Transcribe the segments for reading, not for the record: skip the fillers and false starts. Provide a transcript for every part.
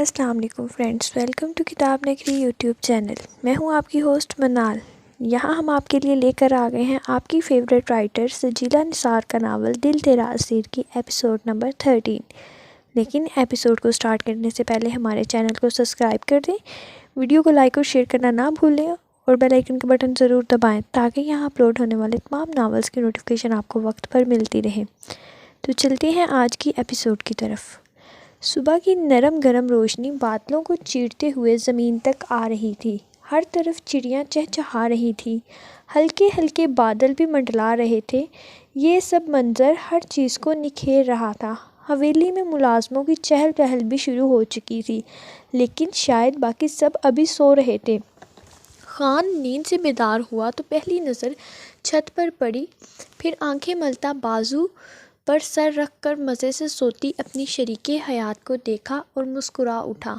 السلام علیکم friends, welcome to کتاب نگری یوٹیوب چینل۔ میں ہوں آپ کی ہوسٹ منال۔ یہاں ہم آپ کے لیے لے کر آ گئے ہیں آپ کی فیوریٹ رائٹر سجیلا نثار کا ناول دل تیرا اسیر کی ایپیسوڈ نمبر 13۔ لیکن ایپیسوڈ کو سٹارٹ کرنے سے پہلے ہمارے چینل کو سبسکرائب کر دیں، ویڈیو کو لائک اور شیئر کرنا نہ بھولیں اور بیل آئیکن کا بٹن ضرور دبائیں تاکہ یہاں اپلوڈ ہونے والے تمام ناولز کی نوٹیفیکیشن آپ کو وقت پر ملتی رہے۔ تو چلتے ہیں آج کی ایپیسوڈ کی طرف۔ صبح کی نرم گرم روشنی بادلوں کو چیرتے ہوئے زمین تک آ رہی تھی۔ ہر طرف چڑیاں چہچہا رہی تھیں، ہلکے ہلکے بادل بھی منڈلا رہے تھے۔ یہ سب منظر ہر چیز کو نکھیر رہا تھا۔ حویلی میں ملازموں کی چہل پہل بھی شروع ہو چکی تھی، لیکن شاید باقی سب ابھی سو رہے تھے۔ خان نیند سے بیدار ہوا تو پہلی نظر چھت پر پڑی، پھر آنکھیں ملتا بازو پر سر رکھ کر مزے سے سوتی اپنی شریک حیات کو دیکھا اور مسکرا اٹھا۔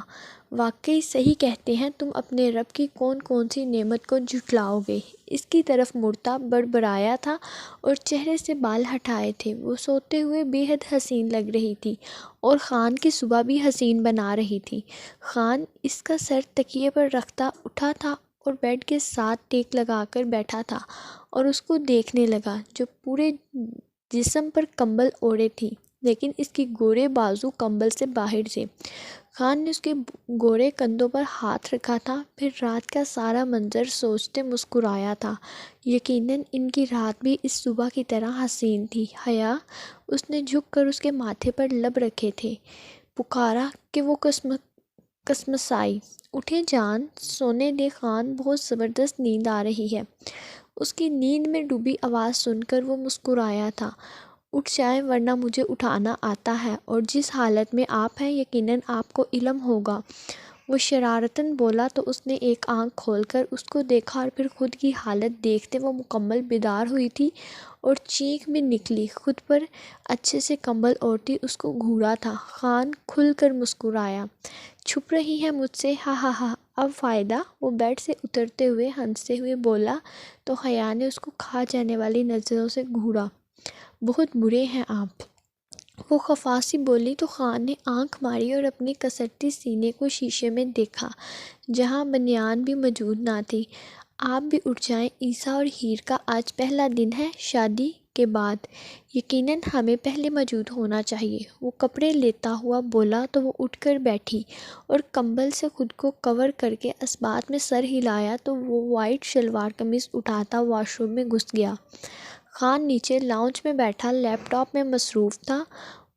واقعی صحیح کہتے ہیں تم اپنے رب کی کون کون سی نعمت کو جھٹلاؤ گے۔ اس کی طرف مڑتا بڑبڑایا تھا اور چہرے سے بال ہٹائے تھے۔ وہ سوتے ہوئے بے حد حسین لگ رہی تھی اور خان کی صبح بھی حسین بنا رہی تھی۔ خان اس کا سر تکیے پر رکھتا اٹھا تھا اور بیڈ کے ساتھ ٹیک لگا کر بیٹھا تھا اور اس کو دیکھنے لگا، جو پورے جسم پر کمبل اوڑھے تھی لیکن اس کی گورے بازو کمبل سے باہر تھے۔ خان نے اس کے گورے کندھوں پر ہاتھ رکھا تھا، پھر رات کا سارا منظر سوچتے مسکرایا تھا۔ یقیناً ان کی رات بھی اس صبح کی طرح حسین تھی۔ حیا، اس نے جھک کر اس کے ماتھے پر لب رکھے تھے، پکارا کہ وہ کسمسائی۔ اٹھے جان، سونے دے خان، بہت زبردست نیند آ رہی ہے۔ اس کی نیند میں ڈوبی آواز سن کر وہ مسکرایا تھا۔ اٹھ جائیں ورنہ مجھے اٹھانا آتا ہے، اور جس حالت میں آپ ہیں یقیناً آپ کو علم ہوگا۔ وہ شرارتاً بولا تو اس نے ایک آنکھ کھول کر اس کو دیکھا اور پھر خود کی حالت دیکھتے وہ مکمل بیدار ہوئی تھی اور چینخ بھی نکلی۔ خود پر اچھے سے کمبل اوڑھتی اس کو گھورا تھا۔ خان کھل کر مسکرایا۔ چھپ رہی ہے مجھ سے، ہا ہا ہا، اب فائدہ؟ وہ بیڈ سے اترتے ہوئے ہنستے ہوئے بولا تو حیا نے اس کو کھا جانے والی نظروں سے گھورا۔ بہت برے ہیں آپ، وہ خفا سی بولی تو خان نے آنکھ ماری اور اپنے کسرتی سینے کو شیشے میں دیکھا جہاں بنیان بھی موجود نہ تھی۔ آپ بھی اٹھ جائیں، عیسیٰ اور ہیر کا آج پہلا دن ہے شادی کے بعد، یقیناً ہمیں پہلے موجود ہونا چاہیے۔ وہ کپڑے لیتا ہوا بولا تو وہ اٹھ کر بیٹھی اور کمبل سے خود کو کور کر کے اسبات میں سر ہلایا تو وہ وائٹ شلوار قمیض اٹھاتا واش روم میں گھس گیا۔ خان نیچے لاؤنج میں بیٹھا لیپ ٹاپ میں مصروف تھا۔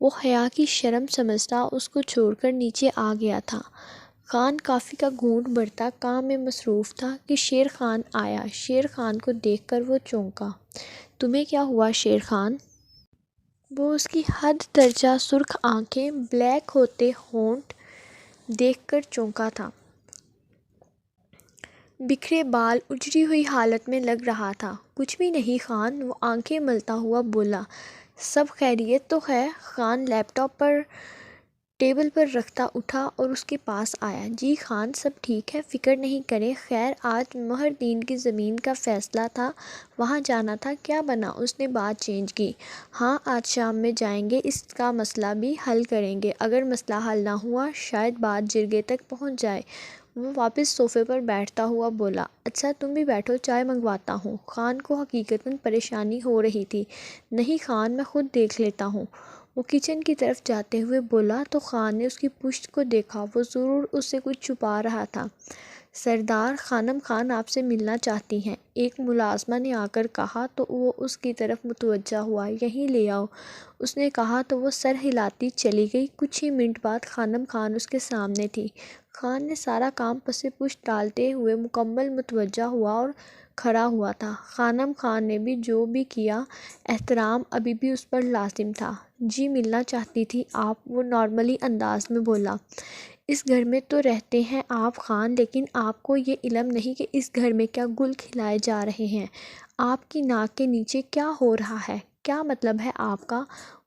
وہ حیا کی شرم سمجھتا اس کو چھوڑ کر نیچے آ گیا تھا۔ خان کافی کا گھونٹ بھرتا کام میں مصروف تھا کہ شیر خان آیا۔ شیر خان کو دیکھ کر وہ چونکا۔ تمہیں کیا ہوا شیر خان؟ وہ اس کی حد درجہ سرخ آنکھیں، بلیک ہوتے ہونٹ دیکھ کر چونکا تھا۔ بکھرے بال اجڑی ہوئی حالت میں لگ رہا تھا۔ کچھ بھی نہیں خان، وہ آنکھیں ملتا ہوا بولا۔ سب خیریت تو ہے؟ خان لیپ ٹاپ پر ٹیبل پر رکھتا اٹھا اور اس کے پاس آیا۔ جی خان، سب ٹھیک ہے، فکر نہیں کریں۔ خیر، آج مہردین کی زمین کا فیصلہ تھا، وہاں جانا تھا، کیا بنا؟ اس نے بات چینج کی۔ ہاں، آج شام میں جائیں گے، اس کا مسئلہ بھی حل کریں گے۔ اگر مسئلہ حل نہ ہوا شاید بات جرگے تک پہنچ جائے۔ وہ واپس صوفے پر بیٹھتا ہوا بولا۔ اچھا تم بھی بیٹھو، چائے منگواتا ہوں۔ خان کو حقیقتاً پریشانی ہو رہی تھی۔ نہیں خان، میں خود دیکھ لیتا ہوں، وہ کچن کی طرف جاتے ہوئے بولا تو خان نے اس کی پشت کو دیکھا، وہ ضرور اس سے کچھ چھپا رہا تھا۔ سردار، خانم خان آپ سے ملنا چاہتی ہیں، ایک ملازمہ نے آ کر کہا تو وہ اس کی طرف متوجہ ہوا۔ یہیں لے آؤ، اس نے کہا تو وہ سر ہلاتی چلی گئی۔ کچھ ہی منٹ بعد خانم خان اس کے سامنے تھی۔ خان نے سارا کام پس پشت ڈالتے ہوئے مکمل متوجہ ہوا اور کھڑا ہوا تھا۔ خانم خان نے بھی جو بھی کیا، احترام ابھی بھی اس پر لازم تھا۔ جی ملنا چاہتی تھی آپ، وہ نارملی انداز میں بولا۔ اس گھر میں تو رہتے ہیں آپ خان، لیکن آپ کو یہ علم نہیں کہ اس گھر میں کیا گل کھلائے جا رہے ہیں، آپ کی ناک کے نیچے کیا ہو رہا ہے، کیا مطلب ہے آپ کا؟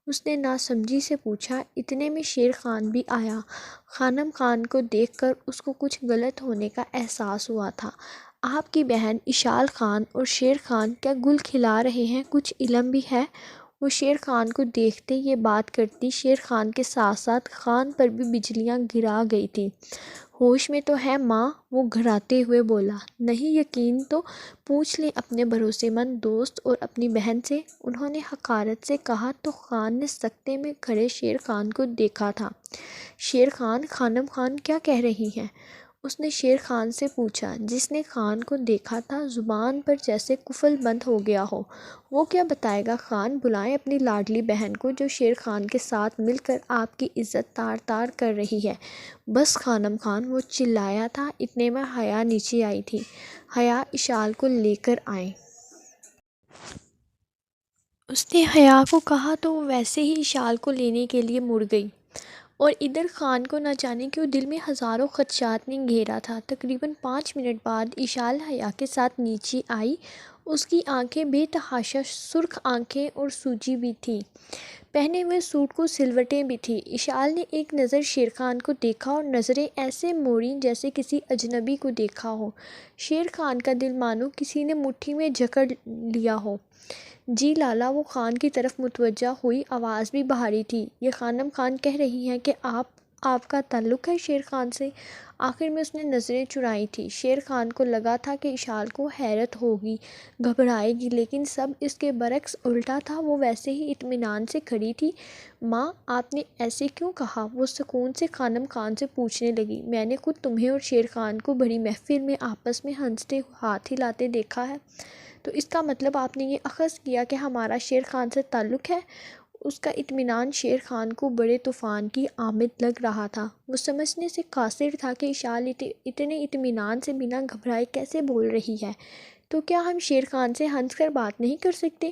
اس نے ناسمجھی سے پوچھا۔ اتنے میں شیر خان بھی آیا۔ خانم خان کو دیکھ کر اس کو کچھ غلط ہونے کا احساس ہوا تھا۔ آپ کی بہن اشال خان اور شیر خان کیا گل کھلا رہے ہیں، کچھ علم بھی ہے؟ وہ شیر خان کو دیکھتے یہ بات کرتی۔ شیر خان کے ساتھ ساتھ خان پر بھی بجلیاں گرا گئی تھی۔ ہوش میں تو ہے ماں؟ وہ گھراتے ہوئے بولا۔ نہیں یقین تو پوچھ لیں اپنے بھروسے مند دوست اور اپنی بہن سے، انہوں نے حقارت سے کہا تو خان نے سکتے میں کھڑے شیر خان کو دیکھا تھا۔ شیر خان، خانم خان کیا کہہ رہی ہیں؟ اس نے شیر خان سے پوچھا۔ جس نے خان کو دیکھا تھا زبان پر جیسے قفل بند ہو گیا ہو۔ وہ کیا بتائے گا خان، بلائیں اپنی لاڈلی بہن کو جو شیر خان کے ساتھ مل کر آپ کی عزت تار تار کر رہی ہے۔ بس خانم خان، وہ چلایا تھا۔ اتنے میں حیا نیچے آئی تھی۔ حیا اشال کو لے کر آئیں۔ اس نے حیا کو کہا تو وہ ویسے ہی اشال کو لینے کے لیے مڑ گئی، اور ادھر خان کو نہ جانے کیوں دل میں ہزاروں خدشات نے گھیرا تھا۔ تقریباً 5 منٹ بعد اشال حیا کے ساتھ نیچے آئی۔ اس کی آنکھیں بے تحاشا سرخ آنکھیں اور سوجی بھی تھیں، پہنے ہوئے سوٹ کو سلوٹیں بھی تھیں۔ اشال نے ایک نظر شیر خان کو دیکھا اور نظریں ایسے موڑیں جیسے کسی اجنبی کو دیکھا ہو۔ شیر خان کا دل مانو کسی نے مٹھی میں جکڑ لیا ہو۔ جی لالا، وہ خان کی طرف متوجہ ہوئی، آواز بھی بھاری تھی۔ یہ خانم خان کہہ رہی ہیں کہ آپ کا تعلق ہے شیر خان سے؟ آخر میں اس نے نظریں چرائیں تھیں۔ شیر خان کو لگا تھا کہ اشال کو حیرت ہوگی، گھبرائے گی، لیکن سب اس کے برعکس الٹا تھا۔ وہ ویسے ہی اطمینان سے کھڑی تھی۔ ماں، آپ نے ایسے کیوں کہا؟ وہ سکون سے خانم خان سے پوچھنے لگی۔ میں نے خود تمہیں اور شیر خان کو بڑی محفل میں آپس میں ہنستے ہاتھ ہلاتے دیکھا ہے، تو اس کا مطلب آپ نے یہ اخذ کیا کہ ہمارا شیر خان سے تعلق ہے؟ اس کا اطمینان شیر خان کو بڑے طوفان کی آمد لگ رہا تھا۔ وہ سمجھنے سے قاصر تھا کہ اشال اتنے اطمینان سے بنا گھبرائے کیسے بول رہی ہے۔ تو کیا ہم شیر خان سے ہنس کر بات نہیں کر سکتے؟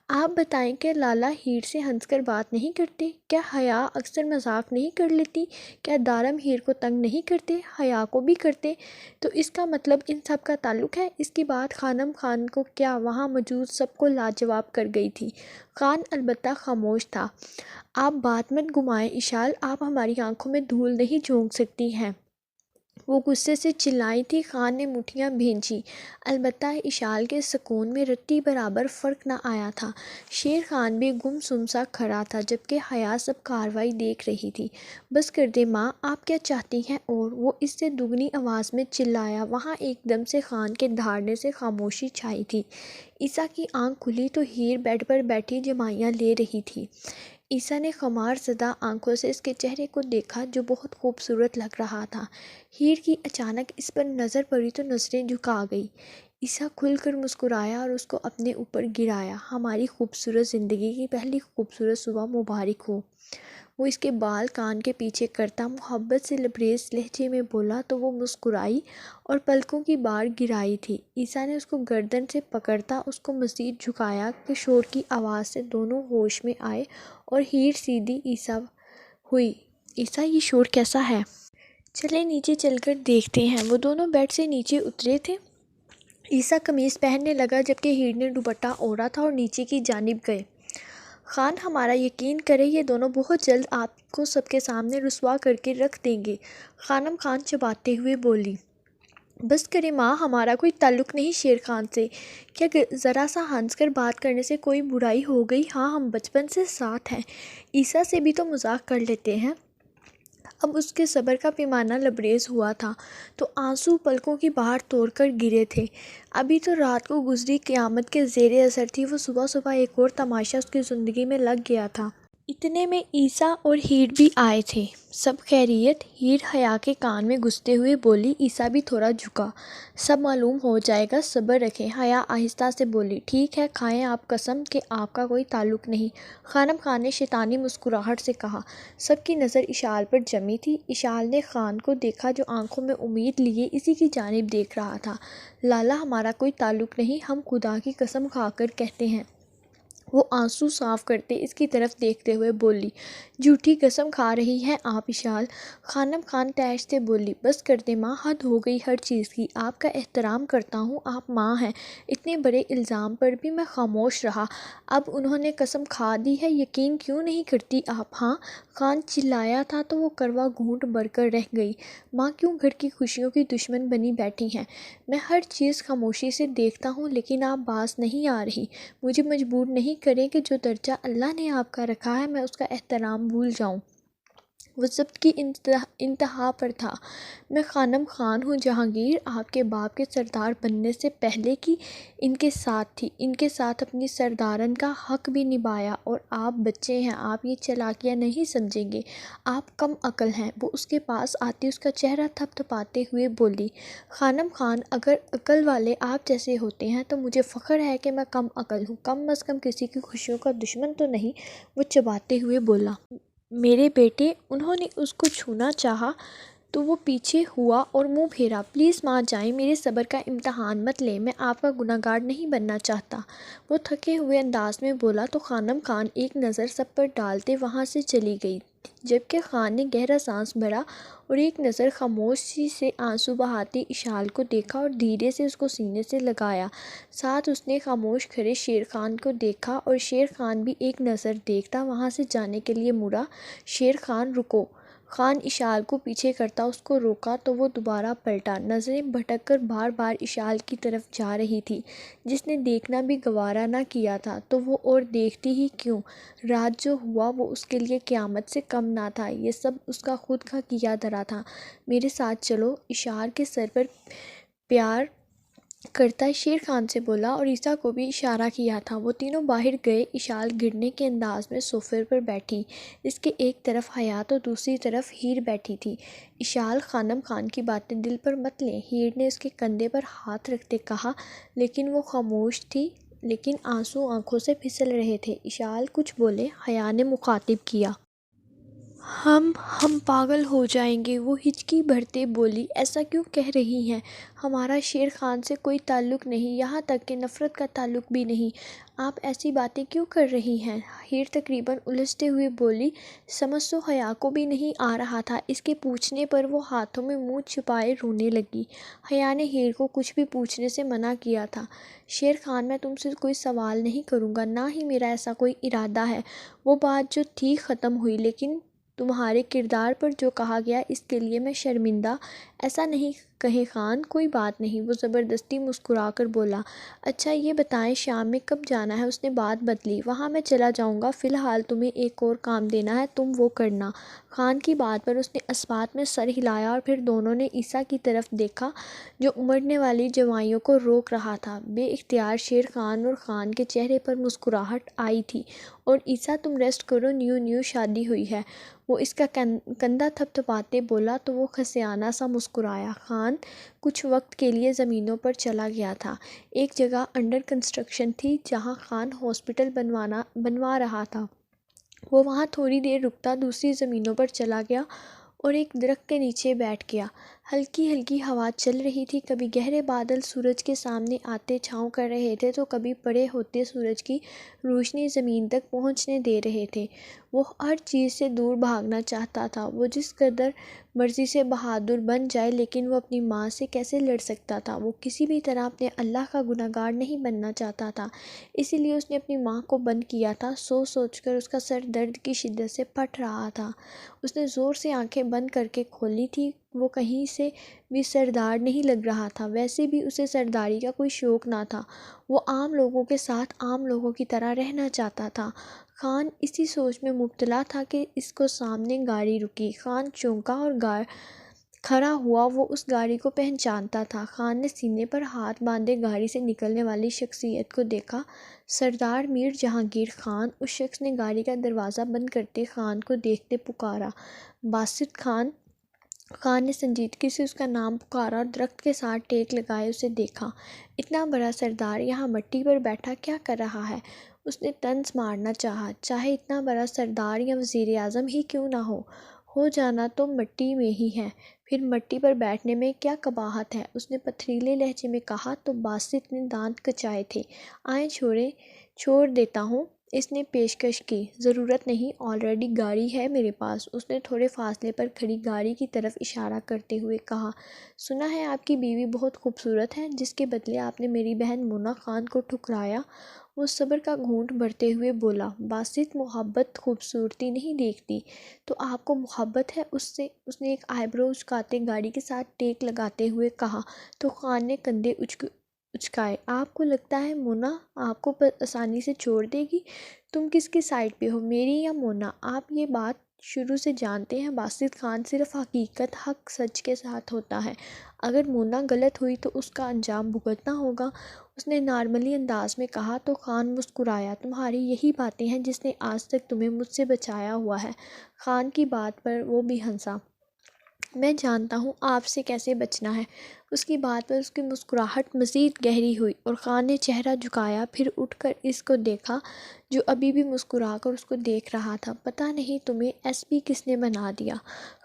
آپ بتائیں کہ لالا ہیر سے ہنس کر بات نہیں کرتے؟ کیا حیا اکثر مذاق نہیں کر لیتی؟ کیا دارم ہیر کو تنگ نہیں کرتے؟ حیا کو بھی کرتے؟ تو اس کا مطلب ان سب کا تعلق ہے؟ اس کی بات خانم خان کو کیا وہاں موجود سب کو لاجواب کر گئی تھی۔ خان البتہ خاموش تھا۔ آپ بات مت گھمائیں اشال، آپ ہماری آنکھوں میں دھول نہیں جھونک سکتی ہیں، وہ غصے سے چلائی تھی۔ خان نے مٹھیاں بھینجی، البتہ اشال کے سکون میں رتی برابر فرق نہ آیا تھا۔ شیر خان بھی گم سم سا کھڑا تھا، جبکہ حیا سب کارروائی دیکھ رہی تھی۔ بس کر دیں ماں، آپ کیا چاہتی ہیں؟ اور وہ اس سے دگنی آواز میں چلایا۔ وہاں ایک دم سے خان کے دھاڑنے سے خاموشی چھائی تھی۔ عیسیٰ کی آنکھ کھلی تو ہیر بیڈ پر بیٹھی جمائیاں لے رہی تھی۔ عیسیٰ نے خمار زدہ آنکھوں سے اس کے چہرے کو دیکھا جو بہت خوبصورت لگ رہا تھا۔ ہیر کی اچانک اس پر نظر پڑی تو نظریں جھکا گئی۔ عیسیٰ کھل کر مسکرایا اور اس کو اپنے اوپر گرایا۔ ہماری خوبصورت زندگی کی پہلی خوبصورت صبح مبارک ہو۔ وہ اس کے بال کان کے پیچھے کرتا محبت سے لبریز لہجے میں بولا تو وہ مسکرائی اور پلکوں کی بار گرائی تھی۔ عیسیٰ نے اس کو گردن سے پکڑتا اس کو مزید جھکایا کہ شور کی آواز سے دونوں ہوش میں آئے اور ہیر سیدھی عیسیٰ ہوئی۔ عیسیٰ، یہ شور کیسا ہے؟ چلیں نیچے چل کر دیکھتے ہیں۔ وہ دونوں بیڈ سے نیچے اترے تھے۔ عیسیٰ قمیص پہننے لگا جبکہ ہیر نے دوپٹہ اوڑھا تھا اور نیچے کی جانب گئے۔ خان، ہمارا یقین کریں یہ دونوں بہت جلد آپ کو سب کے سامنے رسوا کر کے رکھ دیں گے، خانم خان چباتے ہوئے بولی۔ بس کریں ماں، ہمارا کوئی تعلق نہیں شیر خان سے۔ کیا ذرا سا ہنس کر بات کرنے سے کوئی برائی ہو گئی؟ ہاں، ہم بچپن سے ساتھ ہیں، عیسیٰ سے بھی تو مذاق کر لیتے ہیں۔ اب اس کے صبر کا پیمانہ لبریز ہوا تھا تو آنسو پلکوں کی بہار توڑ کر گرے تھے۔ ابھی تو رات کو گزری قیامت کے زیر اثر تھی، وہ صبح صبح ایک اور تماشا اس کی زندگی میں لگ گیا تھا۔ اتنے میں عیسیٰ اور ہیر بھی آئے تھے۔ سب خیریت؟ ہیر حیا کے کان میں گھستے ہوئے بولی۔ عیسیٰ بھی تھوڑا جھکا۔ سب معلوم ہو جائے گا، صبر رکھیں۔ حیا آہستہ سے بولی۔ ٹھیک ہے، کھائیں آپ قسم کہ آپ کا کوئی تعلق نہیں، خانم خان نے شیطانی مسکراہٹ سے کہا۔ سب کی نظر اشال پر جمی تھی۔ اشال نے خان کو دیکھا جو آنکھوں میں امید لیے اسی کی جانب دیکھ رہا تھا۔ لالا، ہمارا کوئی تعلق نہیں، ہم خدا کی قسم کھا کر کہتے ہیں۔ وہ آنسو صاف کرتے اس کی طرف دیکھتے ہوئے بولی۔ جھوٹی قسم کھا رہی ہیں آپ اشال، خانم خان تیش سے بولی۔ بس کر دیں ماں، حد ہو گئی ہر چیز کی، آپ کا احترام کرتا ہوں، آپ ماں ہیں۔ اتنے بڑے الزام پر بھی میں خاموش رہا، اب انہوں نے قسم کھا دی ہے، یقین کیوں نہیں کرتی آپ؟ ہاں، خان چلایا تھا تو وہ کڑوا گھونٹ بھر کر رہ گئی۔ ماں کیوں گھر کی خوشیوں کی دشمن بنی بیٹھی ہیں؟ میں ہر چیز خاموشی سے دیکھتا ہوں لیکن آپ باز نہیں آ رہی، مجھے مجبور نہیں نہیں کریں کہ جو درجہ اللہ نے آپ کا رکھا ہے میں اس کا احترام بھول جاؤں۔ وہ ضبط کی انتہا پر تھا۔ میں خانم خان ہوں جہانگیر، آپ کے باپ کے سردار بننے سے پہلے کی ان کے ساتھ تھی، ان کے ساتھ اپنی سردارن کا حق بھی نبھایا، اور آپ بچے ہیں، آپ یہ چالاکیاں نہیں سمجھیں گے، آپ کم عقل ہیں۔ وہ اس کے پاس آتی اس کا چہرہ تھپ تھپاتے ہوئے بولی، خانم خان، اگر عقل والے آپ جیسے ہوتے ہیں تو مجھے فخر ہے کہ میں کم عقل ہوں، کم از کم کسی کی خوشیوں کا دشمن تو نہیں۔ وہ چباتے ہوئے بولا، میرے بیٹے۔ انہوں نے اس کو چھونا چاہا تو وہ پیچھے ہوا اور منہ پھیرا۔ پلیز ماں جائیں، میرے صبر کا امتحان مت لیں، میں آپ کا گناہ گار نہیں بننا چاہتا۔ وہ تھکے ہوئے انداز میں بولا تو خانم خان ایک نظر سب پر ڈالتے وہاں سے چلی گئی، جبکہ خان نے گہرا سانس بھرا اور ایک نظر خاموشی سے آنسو بہاتی اشال کو دیکھا اور دھیرے سے اس کو سینے سے لگایا۔ ساتھ اس نے خاموش کھڑے شیر خان کو دیکھا اور شیر خان بھی ایک نظر دیکھتا وہاں سے جانے کے لیے مڑا۔ شیر خان رکو! خان اشال کو پیچھے کرتا اس کو روکا تو وہ دوبارہ پلٹا، نظریں بھٹک کر بار بار اشال کی طرف جا رہی تھی، جس نے دیکھنا بھی گوارا نہ کیا تھا، تو وہ اور دیکھتی ہی کیوں؟ رات جو ہوا وہ اس کے لیے قیامت سے کم نہ تھا، یہ سب اس کا خود کا کیا دھرا تھا۔ میرے ساتھ چلو، اشال کے سر پر پیار کرتا شیر خان سے بولا اور عیسیٰ کو بھی اشارہ کیا تھا۔ وہ تینوں باہر گئے۔ اشال گرنے کے انداز میں صوفے پر بیٹھی، اس کے ایک طرف حیات اور دوسری طرف ہیر بیٹھی تھی۔ اشال، خانم خان کی باتیں دل پر مت لیں، ہیر نے اس کے کندھے پر ہاتھ رکھتے کہا، لیکن وہ خاموش تھی، لیکن آنسو آنکھوں سے پھسل رہے تھے۔ اشال کچھ بولے، حیا نے مخاطب کیا، ہم پاگل ہو جائیں گے۔ وہ ہچکی بھرتے بولی، ایسا کیوں کہہ رہی ہیں؟ ہمارا شیر خان سے کوئی تعلق نہیں، یہاں تک کہ نفرت کا تعلق بھی نہیں، آپ ایسی باتیں کیوں کر رہی ہیں؟ ہیر تقریباً الجھتے ہوئے بولی، سمجھ تو حیا کو بھی نہیں آ رہا تھا۔ اس کے پوچھنے پر وہ ہاتھوں میں منہ چھپائے رونے لگی۔ حیا نے ہیر کو کچھ بھی پوچھنے سے منع کیا تھا۔ شیر خان، میں تم سے کوئی سوال نہیں کروں گا، نہ ہی میرا ایسا کوئی ارادہ ہے۔ وہ بات جو تھی ختم ہوئی، لیکن تمہارے کردار پر جو کہا گیا اس کے لیے میں شرمندہ۔ ایسا نہیں کہیں خان، کوئی بات نہیں۔ وہ زبردستی مسکرا کر بولا، اچھا یہ بتائیں شام میں کب جانا ہے؟ اس نے بات بدلی، وہاں میں چلا جاؤں گا، فی الحال تمہیں ایک اور کام دینا ہے، تم وہ کرنا۔ خان کی بات پر اس نے اثبات میں سر ہلایا اور پھر دونوں نے عیسیٰ کی طرف دیکھا جو امڑنے والی جوائیوں کو روک رہا تھا۔ بے اختیار شیر خان اور خان کے چہرے پر مسکراہٹ آئی تھی۔ اور عیسیٰ، تم ریسٹ کرو، نیو شادی ہوئی ہے۔ وہ اس کا کندھا تھپ تھپاتے بولا تو وہ خسیانہ سا مسکرایا۔ خان کچھ وقت کے لیے زمینوں پر چلا گیا تھا۔ ایک جگہ انڈر کنسٹرکشن تھی جہاں خان ہاسپٹل بنوا رہا تھا۔ وہ وہاں تھوڑی دیر رکتا، دوسری زمینوں پر چلا گیا اور ایک درخت کے نیچے بیٹھ گیا۔ ہلکی ہلکی ہوا چل رہی تھی، کبھی گہرے بادل سورج کے سامنے آتے چھاؤں کر رہے تھے تو کبھی بڑے ہوتے سورج کی روشنی زمین تک پہنچنے دے رہے تھے۔ وہ ہر چیز سے دور بھاگنا چاہتا تھا، وہ جس قدر مرضی سے بہادر بن جائے، لیکن وہ اپنی ماں سے کیسے لڑ سکتا تھا؟ وہ کسی بھی طرح اپنے اللہ کا گناہ گار نہیں بننا چاہتا تھا، اسی لیے اس نے اپنی ماں کو بند کیا تھا۔ سوچ کر اس کا سر درد کی شدت سے پھٹ رہا تھا۔ اس نے زور سے آنکھیں بند کر کے کھولی تھی۔ وہ کہیں سے بھی سردار نہیں لگ رہا تھا، ویسے بھی اسے سرداری کا کوئی شوق نہ تھا، وہ عام لوگوں کے ساتھ عام لوگوں کی طرح رہنا چاہتا تھا۔ خان اسی سوچ میں مبتلا تھا کہ اس کو سامنے گاڑی رکی۔ خان چونکا اور کھڑا ہوا، وہ اس گاڑی کو پہچانتا تھا۔ خان نے سینے پر ہاتھ باندھے گاڑی سے نکلنے والی شخصیت کو دیکھا، سردار میر جہانگیر خان۔ اس شخص نے گاڑی کا دروازہ بند کرتے خان کو دیکھتے پکارا، باسط خان۔ خان نے سنجیدگی سے اس کا نام پکارا اور درخت کے ساتھ ٹیک لگائے اسے دیکھا۔ اتنا بڑا سردار یہاں مٹی پر بیٹھا کیا کر رہا ہے؟ اس نے طنز مارنا چاہا، چاہے اتنا بڑا سردار یا وزیر اعظم ہی کیوں نہ ہو جانا تو مٹی میں ہی ہے، پھر مٹی پر بیٹھنے میں کیا قباحت ہے؟ اس نے پتھریلے لہجے میں کہا تو باسط نے دانت کچائے تھے، آئیں چھوڑ دیتا ہوں۔ اس نے پیشکش کی، ضرورت نہیں، آلریڈی گاڑی ہے میرے پاس۔ اس نے تھوڑے فاصلے پر کھڑی گاڑی کی طرف اشارہ کرتے ہوئے کہا، سنا ہے آپ کی بیوی بہت خوبصورت ہے، جس کے بدلے آپ نے میری بہن مونا خان کو ٹھکرایا۔ وہ صبر کا گھونٹ بھرتے ہوئے بولا، باسط، محبت خوبصورتی نہیں دیکھتی، تو آپ کو محبت ہے اس سے؟ اس نے ایک آئی برو اچکاتے گاڑی کے ساتھ ٹیک لگاتے ہوئے کہا تو خان نے کندھے اچکائے۔ آپ کو لگتا ہے مونا آپ کو آسانی سے چھوڑ دے گی؟ تم کس کی سائڈ پہ ہو، میری یا مونا؟ آپ یہ بات شروع سے جانتے ہیں باسط خان صرف حقیقت، حق، سچ کے ساتھ ہوتا ہے۔ اگر مونا غلط ہوئی تو اس کا انجام بھگتنا ہوگا، اس نے نارملی انداز میں کہا۔ تو خان مسکرایا۔ تمہاری یہی باتیں ہیں جس نے آج تک تمہیں مجھ سے بچایا ہوا ہے۔ خان کی بات پر وہ بھی ہنسا۔ میں جانتا ہوں آپ سے کیسے بچنا ہے۔ اس کی بات پر اس کی مسکراہٹ مزید گہری ہوئی اور خان نے چہرہ جھکایا، پھر اٹھ کر اس کو دیکھا جو ابھی بھی مسکرا کر اس کو دیکھ رہا تھا۔ پتہ نہیں تمہیں ایس پی کس نے بنا دیا؟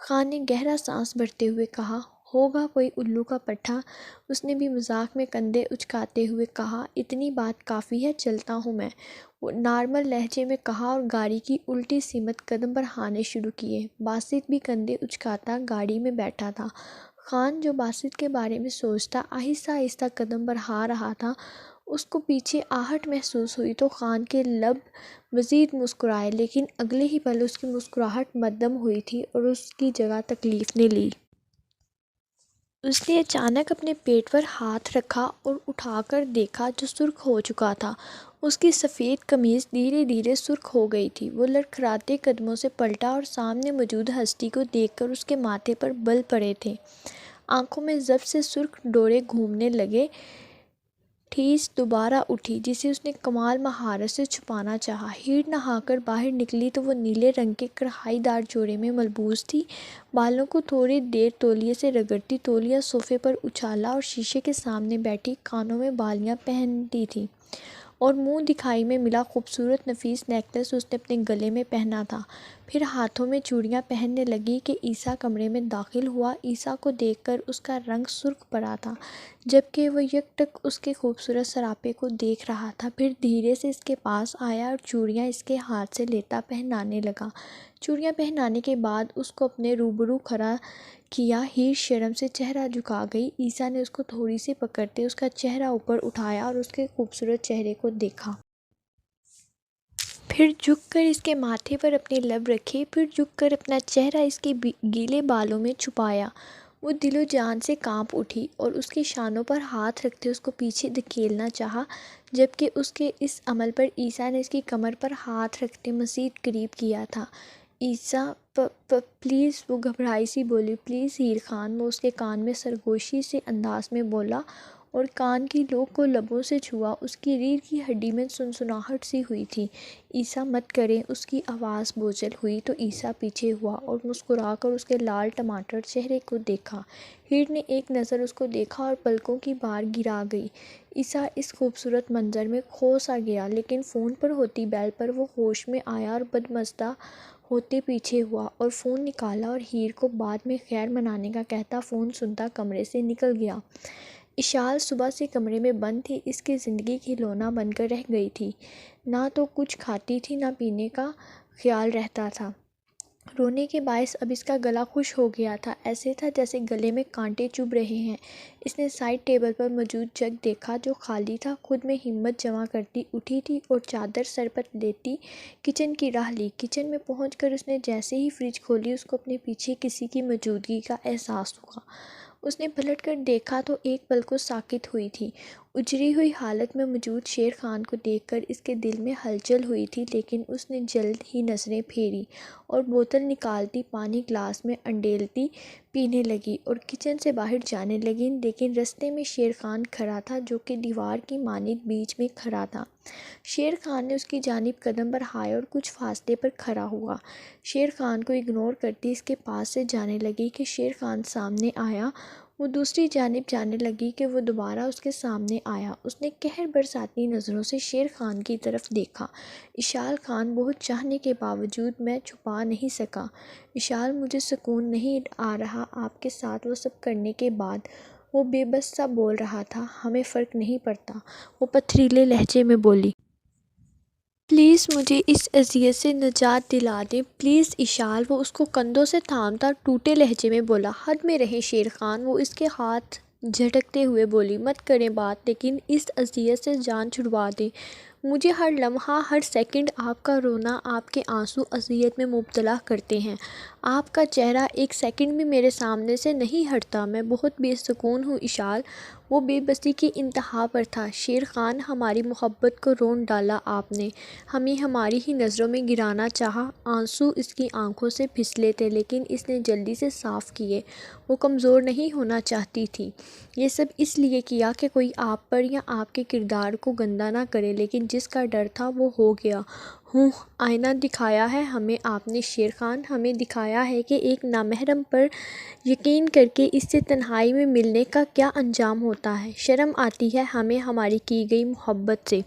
خان نے گہرا سانس بھرتے ہوئے کہا۔ ہوگا کوئی الو کا پٹھا، اس نے بھی مذاق میں کندھے اچکاتے ہوئے کہا۔ اتنی بات کافی ہے، چلتا ہوں میں، وہ نارمل لہجے میں کہا اور گاڑی کی الٹی سمت قدم بڑھانے شروع کیے۔ باسط بھی کندھے اچکاتا گاڑی میں بیٹھا تھا۔ خان جو باسط کے بارے میں سوچتا آہستہ آہستہ قدم بڑھا رہا تھا، اس کو پیچھے آہٹ محسوس ہوئی تو خان کے لب مزید مسکرائے، لیکن اگلے ہی پل اس کی مسکراہٹ مدھم ہوئی تھی اور اس کی جگہ تکلیف نے لی۔ اس نے اچانک اپنے پیٹ پر ہاتھ رکھا اور اٹھا کر دیکھا جو سرخ ہو چکا تھا۔ اس کی سفید قمیض دھیرے دھیرے سرخ ہو گئی تھی۔ وہ لڑکھڑاتے قدموں سے پلٹا اور سامنے موجود ہستی کو دیکھ کر اس کے ماتھے پر بل پڑے تھے۔ آنکھوں میں ضبط سے سرخ ڈورے گھومنے لگے۔ ٹھیس دوبارہ اٹھی جسے اس نے کمال مہارت سے چھپانا چاہا۔ ہیر نہا کر باہر نکلی تو وہ نیلے رنگ کے کڑھائی دار جوڑے میں ملبوس تھی۔ بالوں کو تھوڑی دیر تولیے سے رگڑتی، تولیہ صوفے پر اچھالا اور شیشے کے سامنے بیٹھی کانوں میں بالیاں پہنتی تھی اور منہ دکھائی میں ملا خوبصورت نفیس نیکلس اس نے اپنے گلے میں پہنا تھا۔ پھر ہاتھوں میں چوڑیاں پہننے لگی کہ عیسیٰ کمرے میں داخل ہوا۔ عیسیٰ کو دیکھ کر اس کا رنگ سرخ پڑا تھا، جبکہ وہ یک ٹک اس کے خوبصورت سراپے کو دیکھ رہا تھا۔ پھر دھیرے سے اس کے پاس آیا اور چوڑیاں اس کے ہاتھ سے لیتا پہنانے لگا۔ چوڑیاں پہنانے کے بعد اس کو اپنے روبرو کھڑا کیا۔ ہیر شرم سے چہرہ جھکا گئی۔ عیسیٰ نے اس کو تھوڑی سی پکڑتے اس کا چہرہ اوپر اٹھایا اور اس کے خوبصورت چہرے کو دیکھا۔ پھر جھک کر اس کے ماتھے پر اپنے لب رکھے، پھر جھک کر اپنا چہرہ اس کے گیلے بالوں میں چھپایا۔ وہ دل و جان سے کانپ اٹھی اور اس کے شانوں پر ہاتھ رکھتے اس کو پیچھے دھکیلنا چاہا، جبکہ اس کے اس عمل پر عیسیٰ نے اس کی کمر پر ہاتھ رکھتے مزید قریب کیا تھا۔ عیسیٰ پلیز، وہ گھبرائی سی بولی۔ پلیز ہیر خان، وہ اس کے کان میں سرگوشی سے انداز میں بولا اور کان کی لوک کو لبوں سے چھوا۔ اس کی ریڑھ کی ہڈی میں سنسناہٹ سی ہوئی تھی۔ عیسیٰ مت کریں، اس کی آواز بوجھل ہوئی تو عیسیٰ پیچھے ہوا اور مسکرا کر اس کے لال ٹماٹر چہرے کو دیکھا۔ ہیر نے ایک نظر اس کو دیکھا اور پلکوں کی بار گرا گئی۔ عیسیٰ اس خوبصورت منظر میں کھو سا گیا، لیکن فون پر ہوتی بیل پر وہ ہوش میں آیا اور بدمزہ ہوتے پیچھے ہوا اور فون نکالا اور ہیر کو بعد میں خیر منانے کا کہتا فون سنتا کمرے سے نکل گیا۔ اشال صبح سے کمرے میں بند تھی، اس کی زندگی کھلونا بن کر رہ گئی تھی۔ نہ تو کچھ کھاتی تھی، نہ پینے کا خیال رہتا تھا۔ رونے کے باعث اب اس کا گلا خشک ہو گیا تھا، ایسے تھا جیسے گلے میں کانٹے چبھ رہے ہیں۔ اس نے سائڈ ٹیبل پر موجود جگ دیکھا جو خالی تھا۔ خود میں ہمت جمع کرتی اٹھی تھی اور چادر سر پر لیتی کچن کی راہ لی۔ کچن میں پہنچ کر اس نے جیسے ہی فریج کھولی، اس کو اپنے پیچھے کسی کی موجودگی کا احساس ہوا۔ اس نے پلٹ کر دیکھا تو ایک پل کو ساکت ہوئی تھی۔ اجڑی ہوئی حالت میں موجود شیر خان کو دیکھ کر اس کے دل میں ہلچل ہوئی تھی، لیکن اس نے جلد ہی نظریں پھیری اور بوتل نکالتی پانی گلاس میں انڈیلتی پینے لگی اور کچن سے باہر جانے لگی، لیکن رستے میں شیر خان کھڑا تھا جو کہ دیوار کی مانند بیچ میں کھڑا تھا۔ شیر خان نے اس کی جانب قدم بڑھائے اور کچھ فاصلے پر کھڑا ہوا۔ شیر خان کو اگنور کرتی اس کے پاس سے جانے لگی کہ شیر خان سامنے آیا۔ وہ دوسری جانب جانے لگی کہ وہ دوبارہ اس کے سامنے آیا۔ اس نے قہر برساتی نظروں سے شیر خان کی طرف دیکھا۔ اشال خان، بہت چاہنے کے باوجود میں چھپا نہیں سکا۔ اشال، مجھے سکون نہیں آ رہا آپ کے ساتھ وہ سب کرنے کے بعد۔ وہ بے بس سا بول رہا تھا۔ ہمیں فرق نہیں پڑتا، وہ پتھریلے لہجے میں بولی۔ پلیز مجھے اس اذیت سے نجات دلا دیں، پلیز اشال، وہ اس کو کندھوں سے تھامتا ٹوٹے لہجے میں بولا۔ حد میں رہیں شیر خان، وہ اس کے ہاتھ جھٹکتے ہوئے بولی۔ مت کریں بات، لیکن اس اذیت سے جان چھڑوا دیں، مجھے ہر لمحہ ہر سیکنڈ آپ کا رونا، آپ کے آنسو اذیت میں مبتلا کرتے ہیں۔ آپ کا چہرہ ایک سیکنڈ بھی میرے سامنے سے نہیں ہٹتا۔ میں بہت بے سکون ہوں اشال۔ وہ بے بسی کی انتہا پر تھا۔ شیر خان، ہماری محبت کو رون ڈالا آپ نے، ہمیں ہماری ہی نظروں میں گرانا چاہا۔ آنسو اس کی آنکھوں سے پھسلے تھے لیکن اس نے جلدی سے صاف کیے۔ وہ کمزور نہیں ہونا چاہتی تھی۔ یہ سب اس لیے کیا کہ کوئی آپ پر یا آپ کے کردار کو گندا نہ کرے، لیکن جس کا ڈر تھا وہ ہو گیا۔ آئینہ دکھایا ہے ہمیں آپ نے شیر خان، ہمیں دکھایا ہے کہ ایک نامحرم پر یقین کر کے اس سے تنہائی میں ملنے کا کیا انجام ہوتا ہے۔ شرم آتی ہے ہمیں ہماری کی گئی محبت سے۔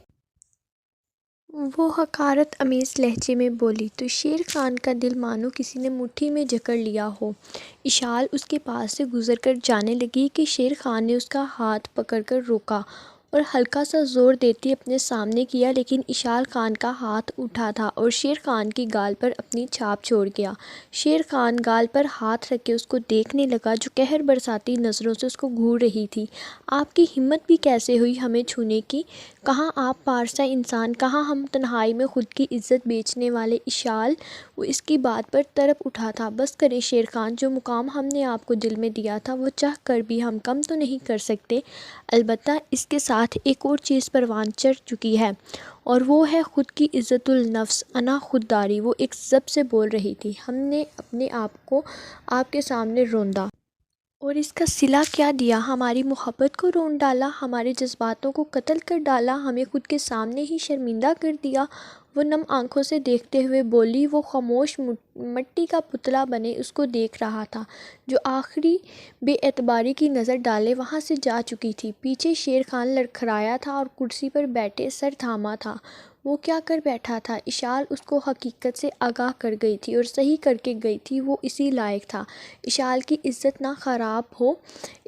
وہ حقارت آمیز لہجے میں بولی تو شیر خان کا دل مانو کسی نے مٹھی میں جکڑ لیا ہو۔ اشال اس کے پاس سے گزر کر جانے لگی کہ شیر خان نے اس کا ہاتھ پکڑ کر روکا اور ہلکا سا زور دیتی اپنے سامنے کیا، لیکن اشال خان کا ہاتھ اٹھا تھا اور شیر خان کی گال پر اپنی چھاپ چھوڑ گیا۔ شیر خان گال پر ہاتھ رکھ کے اس کو دیکھنے لگا جو قہر برساتی نظروں سے اس کو گھور رہی تھی۔ آپ کی ہمت بھی کیسے ہوئی ہمیں چھونے کی؟ کہاں آپ پارسا انسان، کہاں ہم تنہائی میں خود کی عزت بیچنے والے؟ اشال وہ اس کی بات پر تڑپ اٹھا تھا۔ بس کریں شیر خان، جو مقام ہم نے آپ کو دل میں دیا تھا وہ چاہ کر بھی ہم کم تو نہیں کر سکتے۔ البتہ اس کے ساتھ ایک اور چیز پروان چڑھ چکی ہے اور وہ ہے خود کی عزت النفس، انا خودداری۔ وہ ایک ضبط سے بول رہی تھی۔ ہم نے اپنے آپ کو آپ کے سامنے روندا اور اس کا صلہ کیا دیا؟ ہماری محبت کو رون ڈالا، ہمارے جذباتوں کو قتل کر ڈالا، ہمیں خود کے سامنے ہی شرمندہ کر دیا۔ وہ نم آنکھوں سے دیکھتے ہوئے بولی۔ وہ خاموش مٹی کا پتلا بنے اس کو دیکھ رہا تھا جو آخری بے اعتباری کی نظر ڈالے وہاں سے جا چکی تھی۔ پیچھے شیر خان لڑکھڑایا تھا اور کرسی پر بیٹھے سر تھاما تھا۔ وہ کیا کر بیٹھا تھا؟ اشال اس کو حقیقت سے آگاہ کر گئی تھی اور صحیح کر کے گئی تھی۔ وہ اسی لائق تھا۔ اشال کی عزت نہ خراب ہو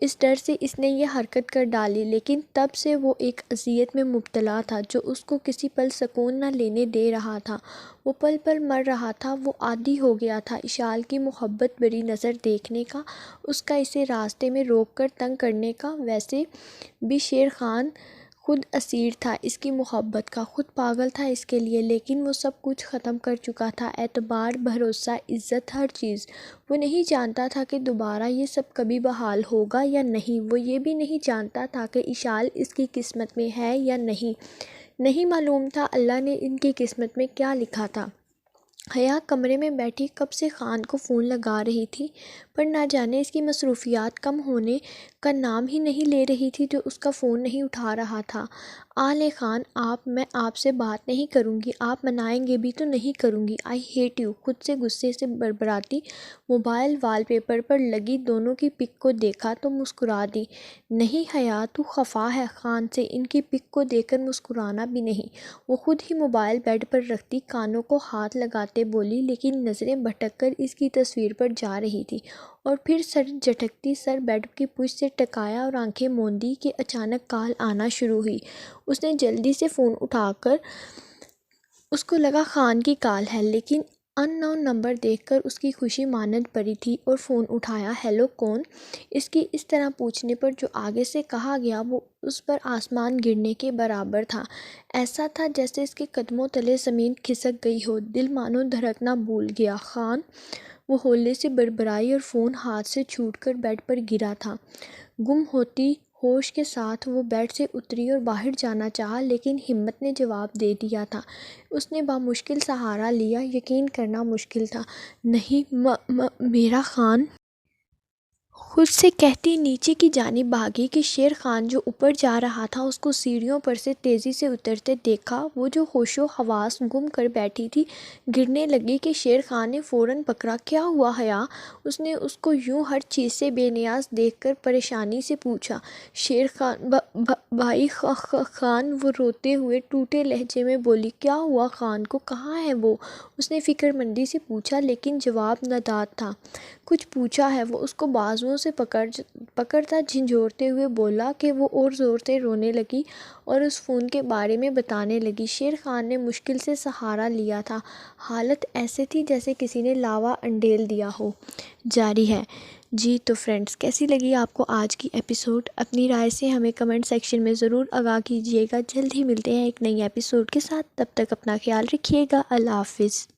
اس ڈر سے اس نے یہ حرکت کر ڈالی، لیکن تب سے وہ ایک اذیت میں مبتلا تھا جو اس کو کسی پل سکون نہ لینے دے رہا تھا۔ وہ پل پل مر رہا تھا۔ وہ عادی ہو گیا تھا اشال کی محبت بری نظر دیکھنے کا، اس کا اسے راستے میں روک کر تنگ کرنے کا۔ ویسے بھی شیر خان خود اسیر تھا اس کی محبت کا، خود پاگل تھا اس کے لیے، لیکن وہ سب کچھ ختم کر چکا تھا، اعتبار، بھروسہ، عزت، ہر چیز۔ وہ نہیں جانتا تھا کہ دوبارہ یہ سب کبھی بحال ہوگا یا نہیں۔ وہ یہ بھی نہیں جانتا تھا کہ اشال اس کی قسمت میں ہے یا نہیں۔ نہیں معلوم تھا اللہ نے ان کی قسمت میں کیا لکھا تھا۔ حیا کمرے میں بیٹھی کب سے خان کو فون لگا رہی تھی، پر نہ جانے اس کی مصروفیات کم ہونے کا نام ہی نہیں لے رہی تھی جو اس کا فون نہیں اٹھا رہا تھا۔ لیں خان آپ، میں آپ سے بات نہیں کروں گی، آپ منائیں گے بھی تو نہیں کروں گی، آئی ہیٹ یو۔ خود سے غصے سے بڑبڑاتی موبائل وال پیپر پر لگی دونوں کی پک کو دیکھا تو مسکرا دی۔ نہیں حیا، تو خفا ہے خان سے؟ ان کی پک کو دیکھ کر مسکرانا بھی نہیں۔ وہ خود ہی موبائل بیڈ پر رکھتی کانوں کو ہاتھ لگاتے بولی، لیکن نظریں بھٹک کر اس کی تصویر پر جا رہی تھی، اور پھر سر جھٹکتی سر بیڈ کی پشت سے ٹکایا اور آنکھیں موندی کہ اچانک کال آنا شروع ہوئی۔ اس نے جلدی سے فون اٹھا کر، اس کو لگا خان کی کال ہے، لیکن ان نون نمبر دیکھ کر اس کی خوشی مانند بڑھی تھی اور فون اٹھایا۔ ہیلو کون؟ اس کی اس طرح پوچھنے پر جو آگے سے کہا گیا وہ اس پر آسمان گرنے کے برابر تھا۔ ایسا تھا جیسے اس کے قدموں تلے زمین کھسک گئی ہو، دل مانو دھڑکنا بھول گیا۔ خان، وہ ہولے سے بڑبڑائی اور فون ہاتھ سے چھوٹ کر بیڈ پر گرا تھا۔ گم ہوتی ہوش کے ساتھ وہ بیڈ سے اتری اور باہر جانا چاہا، لیکن ہمت نے جواب دے دیا تھا۔ اس نے بامشکل سہارا لیا، یقین کرنا مشکل تھا۔ نہیں میرا خان، خود سے کہتی نیچے کی جانب بھاگی کہ شیر خان جو اوپر جا رہا تھا اس کو سیڑھیوں پر سے تیزی سے اترتے دیکھا۔ وہ جو ہوش و حواس گم کر بیٹھی تھی گرنے لگی کہ شیر خان نے فوراً پکڑا۔ کیا ہوا حیا؟ اس نے اس کو یوں ہر چیز سے بے نیاز دیکھ کر پریشانی سے پوچھا۔ شیر خان بھائی خان، وہ روتے ہوئے ٹوٹے لہجے میں بولی۔ کیا ہوا خان کو؟ کہاں ہے وہ؟ اس نے فکر مندی سے پوچھا، لیکن جواب نداد تھا۔ کچھ پوچھا ہے؟ وہ اس کو بازوؤں سے پکڑتا جھنجھوڑتے ہوئے بولا کہ وہ اور زور سے رونے لگی اور اس فون کے بارے میں بتانے لگی۔ شیر خان نے مشکل سے سہارا لیا تھا۔ حالت ایسے تھی جیسے کسی نے لاوا انڈیل دیا ہو۔ جاری ہے جی تو فرینڈس، کیسی لگی آپ کو آج کی ایپیسوڈ؟ اپنی رائے سے ہمیں کمنٹ سیکشن میں ضرور آگاہ کیجیے گا۔ جلد ہی ملتے ہیں ایک نئی ایپیسوڈ کے ساتھ، تب تک اپنا خیال رکھیے گا۔ اللہ حافظ۔